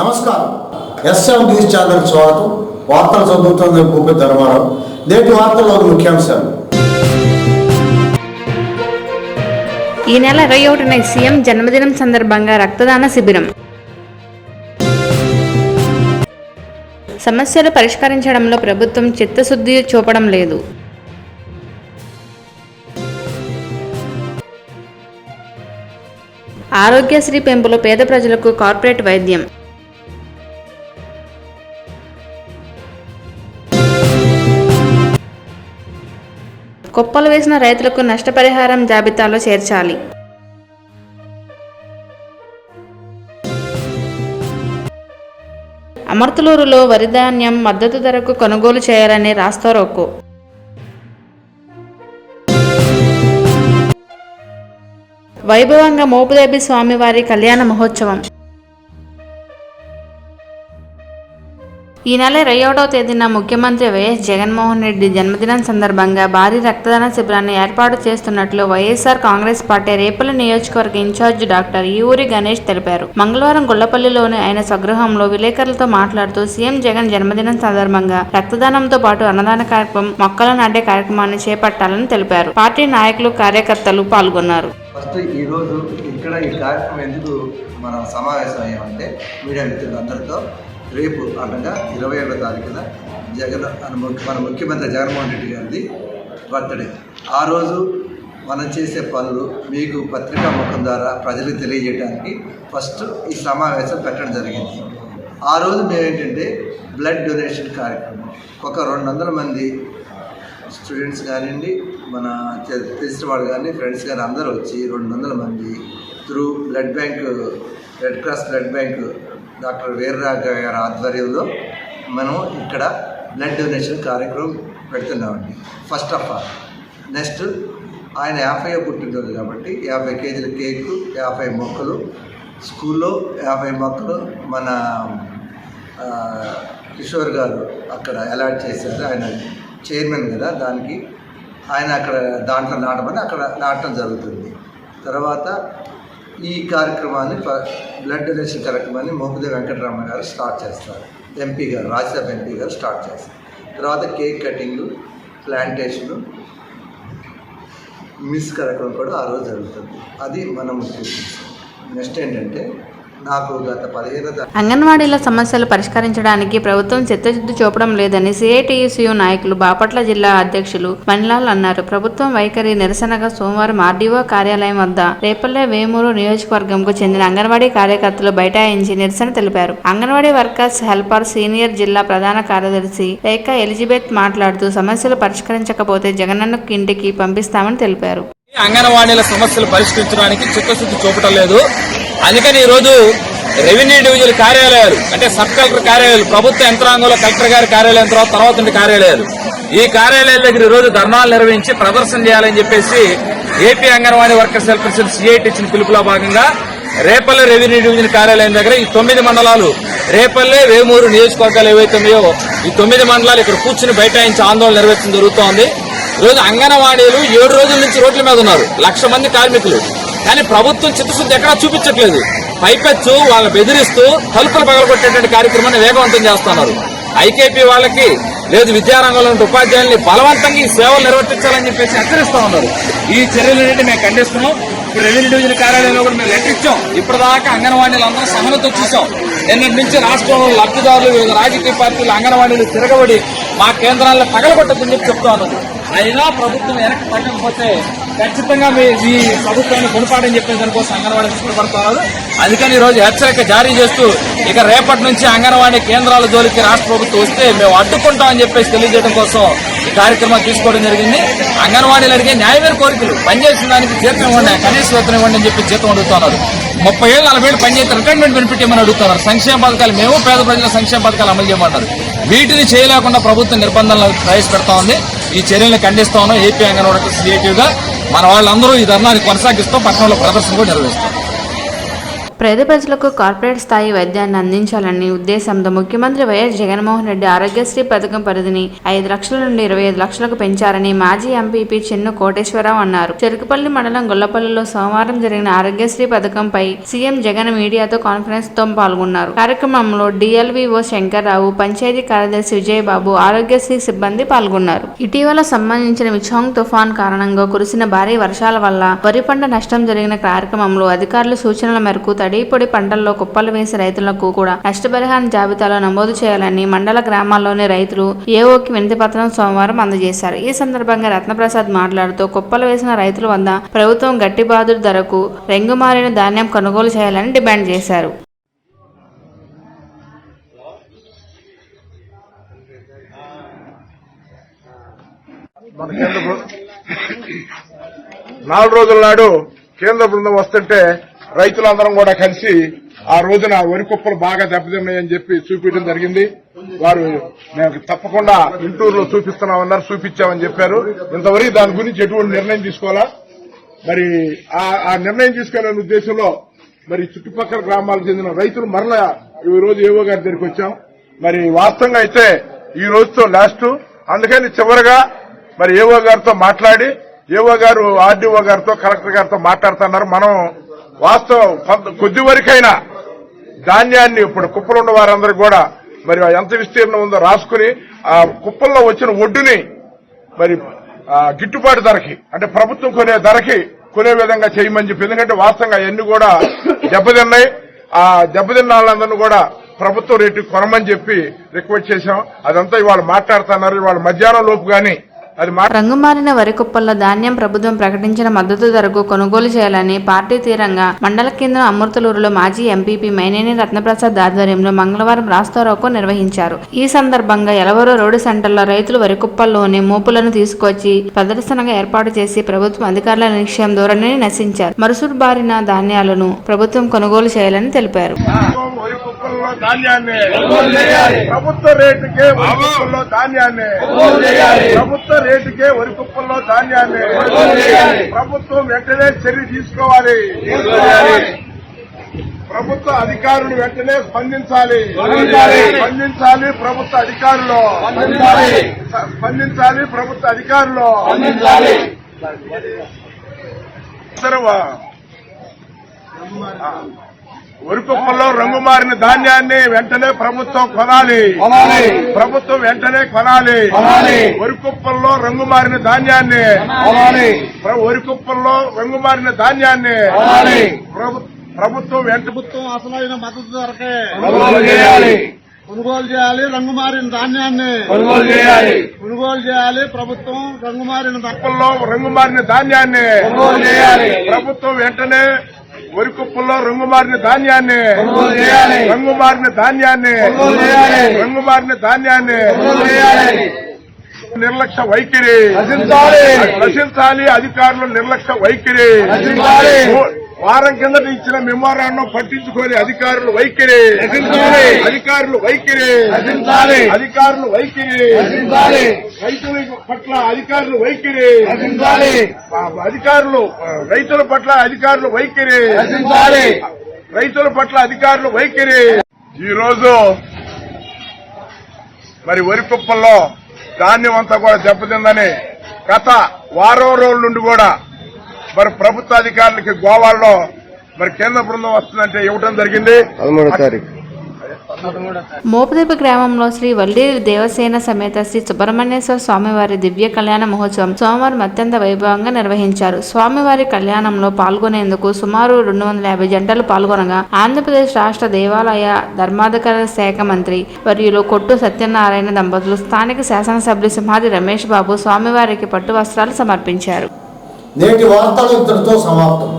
నమస్కారం. S M news channel స్వాగతం. వార్తలు చదువుతున్న భూపతి ధర్మారావు. నేటి వార్తల్లోని ముఖ్యాంశాలు. ఈ నెల 21న సీఎం జన్మదినం సందర్భంగా రక్తదాన శిబిరం. సమస్యలు పరిష్కరించడంలో ప్రభుత్వం చిత్తశుద్ధి చూపడం లేదు. ఆరోగ్యశ్రీ పెంపులో పేద ప్రజలకు కార్పొరేట్ వైద్యం. కుప్పలు వేసిన రైతులకు నష్టపరిహారం జాబితాలో చేర్చాలి. అమర్తులూరులో వరి ధాన్యం మద్దతు ధరకు కొనుగోలు చేయాలని రాస్తారోకో. వైభవంగా మోపుదేవి స్వామివారి కళ్యాణ మహోత్సవం. ఈ నెల 21వ తేదీన ముఖ్యమంత్రి వైఎస్ జగన్మోహన్ రెడ్డి జన్మదినం సందర్భంగా భారీ రక్తదాన శిబిరాన్ని ఏర్పాటు చేస్తున్నట్లు వైఎస్ఆర్ కాంగ్రెస్ పార్టీ రేపల్లి నియోజకవర్గ ఇన్ఛార్జ్ డాక్టర్ ఈవూరి గణేష్ తెలిపారు. మంగళవారం గుళ్లపల్లిలోని ఆయన స్వగృహంలో విలేకరులతో మాట్లాడుతూ సీఎం జగన్ జన్మదినం సందర్భంగా రక్తదానంతో పాటు అన్నదాన కార్యక్రమం, మొక్కలు నాటే కార్యక్రమాన్ని చేపట్టాలని తెలిపారు. పార్టీ నాయకులు, కార్యకర్తలు పాల్గొన్నారు. ఈ రోజు ఇక్కడ ఈ కార్యక్రమం ఎందుకు మనం సమావేశం అయ్యామంటే మీడియా మిత్రులందరితో రేపు అనగా 21వ తారీఖున మన ముఖ్యమంత్రి జగన్మోహన్ రెడ్డి గారిది బర్త్డే. ఆ రోజు మనం చేసే పనులు మీకు పత్రికా ముఖం ద్వారా ప్రజలకు తెలియజేయడానికి ఫస్ట్ ఈ సమావేశం పెట్టడం జరిగింది. ఆ రోజు మేమేంటంటే బ్లడ్ డొనేషన్ కార్యక్రమం ఒక 200 మంది స్టూడెంట్స్ కానివ్వండి, మన తెలిసిన వాళ్ళు కానీ, ఫ్రెండ్స్ కానీ అందరూ వచ్చి 200 మంది through blood bank, red cross blood bank doctor Veeraraghava గారి ఆధ్వర్యంలో మనం ఇక్కడ బ్లడ్ డొనేషన్ కార్యక్రమం పెడుతున్నామండి. ఫస్ట్ ఆఫ్ ఆల్ నెక్స్ట్ ఆయన 50వ పుట్టినరోజు కాబట్టి 50 కేజీల కేకు, 50 మొక్కలు, స్కూల్లో 50 మొక్కలు మన కిషోర్ గారు అక్కడ అలాట్ చేశారు. ఆయన చైర్మన్ కదా, దానికి ఆయన అక్కడ దాంట్లో నాటమని అక్కడ నాటడం జరుగుతుంది. తర్వాత ఈ కార్యక్రమాన్ని బ్లడ్ డొనేషన్ కార్యక్రమాన్ని మోపుదేవి వెంకటరమణ గారు స్టార్ట్ చేస్తారు. ఎంపీ గారు, రాజ్యసభ ఎంపీ గారు స్టార్ట్ చేస్తారు. తర్వాత కేక్ కటింగ్, ప్లాంటేషను, మిస్ కార్యక్రమం కూడా ఆ రోజు జరుగుతుంది. అది మనం నెక్స్ట్ ఏంటంటే నాకు గత 15 అంగన్వాడీల సమస్యలు పరిష్కరించడానికి ప్రభుత్వం చిత్తశుద్ధి చూపడం లేదని సిఐటియుసియు నాయకులు బాపట్ల జిల్లా అధ్యక్షులు మణిలాల్ అన్నారు. ప్రభుత్వం వైఖరి నిరసనగా సోమవారం ఆర్డీఓ కార్యాలయం వద్ద రేపల్లె వేమూరు నియోజకవర్గంకు చెందిన అంగన్వాడీ కార్యకర్తలు బైఠాయించి నిరసన తెలిపారు. అంగన్వాడీ వర్కర్స్ హెల్పర్ సీనియర్ జిల్లా ప్రధాన కార్యదర్శి రేఖ ఎలిజబెత్ మాట్లాడుతూ సమస్యలు పరిష్కరించకపోతే జగనన్న ఇంటికి పంపిస్తామని తెలిపారు. అంగన్వాడీల సమస్యలు పరిష్కరించడానికి చిత్తశుద్ధి చూపటం లేదు. అందుకని ఈరోజు రెవెన్యూ డివిజన్ కార్యాలయాలు అంటే సబ్ కలెక్టర్ కార్యాలయాలు, ప్రభుత్వ యంత్రాంగంలో కలెక్టర్ గారి కార్యాలయం తర్వాత ఉండే కార్యాలయాలు, ఈ కార్యాలయాల దగ్గర ఈరోజు ధర్నాలు నిర్వహించి ప్రదర్శన చేయాలని చెప్పేసి AP anganwadi workers helper CIT ఇచ్చిన పిలుపులో భాగంగా రేపల్లె రెవెన్యూ డివిజన్ కార్యాలయం దగ్గర ఈ 9 మండలాలు రేపల్లె, వేమూరు నియోజకవర్గాలు ఏవైతే ఉన్నాయో ఈ 9 మండలాలు ఇక్కడ కూర్చుని బైఠాయించి ఆందోళన నిర్వహించడం జరుగుతోంది. ఈరోజు అంగన్వాడీలు 7 రోజుల నుంచి రోడ్ల మీద ఉన్నారు, 1,00,000 మంది కార్మికులు. కానీ ప్రభుత్వం చిత్తశుద్ధి ఎక్కడా చూపించట్లేదు. పైపెచ్చు వాళ్ళని బెదిరిస్తూ తలుపులు పగలగొట్టేటువంటి కార్యక్రమాన్ని వేగవంతం చేస్తున్నారు. ఐకేపీ వాళ్ళకి లేదు, విద్యారంగంలో ఉండే ఉపాధ్యాయుల్ని బలవంతంగా ఈ సేవలు నిర్వర్తించాలని చెప్పేసి హెచ్చరిస్తూ ఉన్నారు. ఈ చర్యలన్నింటి మేము ఖండిస్తున్నాం. ఇప్పుడు రెవెన్యూ డివిజన్ కార్యాలయంలో కూడా మేము లెటర్ ఇచ్చాం. ఇప్పటిదాకా అంగన్వాడీలు అందరూ సహనతో చూసాం. నిన్నటి నుంచి రాష్ట్రంలో లబ్ధిదారులు, వివిధ రాజకీయ పార్టీలు అంగన్వాడీలు తిరగబడి మా కేంద్రాలను పగలగొట్టదని చెప్పి చెప్తా ఉన్నారు. అయినా ప్రభుత్వం వెనక్కి తగ్గకపోతే ఖచ్చితంగా ఈ ప్రభుత్వాన్ని కొనుపాడని చెప్పేసి దానికోసం అంగన్వాడీ ఇష్టపడుతున్నారు. అందుకని ఈరోజు హెచ్చరిక జారీ చేస్తూ ఇక రేపటి నుంచి అంగన్వాడీ కేంద్రాల జోలికి రాష్ట్ర ప్రభుత్వం వస్తే మేము అడ్డుకుంటామని చెప్పేసి తెలియజేయడం కోసం ఈ కార్యక్రమం తీసుకోవడం జరిగింది. అంగన్వాడీలు అడిగే న్యాయమైన కోరికలు, పనిచేసిన దానికి జీతం ఇవ్వండి, కనీస వేతనం ఇవ్వండి అని చెప్పి జీతం అడుగుతున్నారు. 30 ఏళ్ళు 40 ఏళ్ళు పనిచేస్తే రిటైర్మెంట్ బెనిఫిట్ ఇవ్వమని అడుగుతున్నారు. సంక్షేమ పథకాలు మేము పేద ప్రజల సంక్షేమ పథకాలు అమలు చేయమంటారు. వీటిని చేయలేకుండా ప్రభుత్వం నిర్బంధాలను ప్రవేశపెడతా ఉంది. ఈ చర్యలను ఖండిస్తా ఉన్నాం. ఏపీ అంగన్వాడీ సిఐటిగా మన వాళ్ళందరూ ఈ ధర్నాన్ని కొనసాగిస్తూ పట్టణంలో ప్రదర్శన కూడా నిర్వహిస్తాం. పేద ప్రజలకు కార్పొరేట్ స్థాయి వైద్యాన్ని అందించాలని ఉద్దేశంతో ముఖ్యమంత్రి వైఎస్ జగన్మోహన్ రెడ్డి ఆరోగ్యశ్రీ పథకం పరిధిని 5 లక్షల నుండి 25 లక్షలకు పెంచారని మాజీ ఎంపీపీ చెన్ను కోటేశ్వరరావు అన్నారు. చెరుకుపల్లి మండలం గొల్లపల్లిలో సోమవారం జరిగిన ఆరోగ్యశ్రీ పథకంపై సీఎం జగన్ మీడియాతో కాన్ఫరెన్స్ తో పాల్గొన్నారు. కార్యక్రమంలో డిఎల్వీఓ శంకర్రావు, పంచాయతీ కార్యదర్శి విజయబాబు, ఆరోగ్యశ్రీ సిబ్బంది పాల్గొన్నారు. ఇటీవల సంబంధించిన మిచాంగ్ తుఫాన్ కారణంగా కురిసిన భారీ వర్షాల వల్ల వరి పంట నష్టం జరిగిన కార్యక్రమంలో అధికారుల సూచనల మేరకు తడిపొడి పంటల్లో కుప్పలు వేసి రైతులకు కూడా నష్టపరిహారం జాబితాలో నమోదు చేయాలని మండల గ్రామాల్లోని రైతులు ఏఓకి వినతి పత్రం సోమవారం అందజేశారు. ఈ సందర్భంగా రత్నప్రసాద్ మాట్లాడుతూ కుప్పలు వేసిన రైతుల వద్ద ప్రభుత్వం గట్టిబాదుడు ధరకు రంగుమారిన ధాన్యం కొనుగోలు చేయాలని డిమాండ్ చేశారు. నాలుగు రోజుల నాడు కేంద్ర బృందం వస్తుంటే రైతులందరం కూడా కలిసి ఆ రోజున వరి కుప్పలు బాగా దెబ్బతిన్నాయని చెప్పి చూపించడం జరిగింది. వారు మేము తప్పకుండా ఇంటూరులో చూపిస్తున్నామన్నారు, చూపించామని చెప్పారు. ఇంతవరకు దాని గురించి ఎటువంటి నిర్ణయం తీసుకోవాలా, మరి ఆ నిర్ణయం తీసుకునే ఉద్దేశంలో మరి చుట్టుపక్కల గ్రామాలకు చెందిన రైతులు మరలా ఈ రోజు ఏవో గారి దగ్గరికి వచ్చాం. మరి వాస్తవంగా అయితే ఈ రోజుతో లాస్ట్, అందుకని చివరగా మరి ఏవో గారితో మాట్లాడి ఏవో గారు ఆర్డీఓ గారితో కలెక్టర్ గారితో మాట్లాడుతున్నారు. మనం వాస్తవం కొద్ది వరకైనా ధాన్యాన్ని ఇప్పుడు కుప్పలు ఉన్న వారందరికీ కూడా మరి ఎంత విస్తీర్ణం ఉందో రాసుకుని ఆ కుప్పల్లో వచ్చిన ఒడ్డుని మరి గిట్టుబాటు ధరకి అంటే ప్రభుత్వం కొనే ధరకి కొనే విధంగా చేయమని చెప్పి, ఎందుకంటే వాస్తవంగా అవన్నీ కూడా దెబ్బతిన్నాయి. ఆ దెబ్బతిన్న వాళ్ళందరినీ కూడా ప్రభుత్వం రేటు కొనమని చెప్పి రిక్వెస్ట్ చేశాం. అదంతా ఇవాళ మాట్లాడుతున్నారు. ఇవాళ మధ్యాహ్నం లోపు గానీ రంగుమారిన వరి కుప్పల్లో ధాన్యం ప్రభుత్వం ప్రకటించిన మద్దతు ధరకు కొనుగోలు చేయాలని పార్టీ తీరంగా మండల కేంద్రం అమృతలూరులో మాజీ ఎంపీపీ మైనేని రత్నప్రసాద్ ఆధ్వర్యంలో మంగళవారం రాస్తారోకో నిర్వహించారు. ఈ సందర్భంగా ఎలవరో రోడ్డు సెంటర్లో రైతులు వరి కుప్పల్లోని మోపులను తీసుకొచ్చి ప్రదర్శనగా ఏర్పాటు చేసి ప్రభుత్వం అధికారుల నిక్షేపం ధోరణిని నశించారు. మరుసటి బారిన ధాన్యాలను ప్రభుత్వం కొనుగోలు చేయాలని తెలిపారు. ప్రభుత్వ రేటుకే వరి కుప్పల్లో ధాన్యాన్ని ప్రభుత్వం వెంటనే చర్య తీసుకోవాలి. ప్రభుత్వ అధికారులు వెంటనే స్పందించాలి. ప్రభుత్వ అధికారులు స్పందించాలి. ప్రభుత్వ అధికారులు వరి కుప్పల్లో రంగు మారిన ధాన్యాన్ని వెంటనే ప్రభుత్వం కొనాలి. ప్రభుత్వం వెంటనే కొనాలి. వరి కుప్పల్లో రంగు మారిన ధాన్యాన్ని వరి కుప్పల్లో రంగు మారిన ధాన్యాన్ని ప్రభుత్వం అసలైన మద్దతు ధరకే కొనుగోలు చేయాలి. రంగు మారిన ధాన్యాన్ని కొనుగోలు చేయాలి. ప్రభుత్వం రంగు మారిన కుప్పల్లో రంగు మారిన ధాన్యాన్ని ప్రభుత్వం వెంటనే వరి కుప్పల్లో రంగు మారిన ధాన్యాన్ని నిర్లక్ష్య వైఖరి నశించాలి. అధికారులు నిర్లక్ష్య వైఖరి. వారం కిందట ఇచ్చిన మెమోరాండం పట్టించుకొని అధికారులు వైఖరి. రైతుల పట్ల అధికారులు వైఖరి. రైతుల పట్ల అధికారులు వైఖరి. ఈ రోజు మరి వరి కుప్పల్లో ధాన్యం అంతా కూడా దెబ్బతిందని గత వారం రోజుల నుండి కూడా మరి ప్రభుత్వ అధికారులకి గోవాల్లో మరి కేంద్ర బృందం వస్తుందంటే ఇవ్వడం జరిగింది. 13వ తారీఖు మోపుదేప గ్రామంలో శ్రీ వల్లి దేవసేన సమేత శ్రీ సుబ్రహ్మణ్యేశ్వర స్వామివారి దివ్య కళ్యాణ మహోత్సవం సోమవారం అత్యంత వైభవంగా నిర్వహించారు. స్వామివారి కళ్యాణంలో పాల్గొనేందుకు సుమారు 250 జంటలు పాల్గొనగా ఆంధ్రప్రదేశ్ రాష్ట్ర దేవాలయ ధర్మాధికార శాఖ మంత్రి వర్యులు కొట్టు సత్యనారాయణ దంపతులు, స్థానిక శాసనసభ్యులు సింహాద్రి రమేష్ బాబు స్వామివారికి పట్టు వస్త్రాలు సమర్పించారు. నేటి వార్తలు ఇంతటితో సమాప్తం.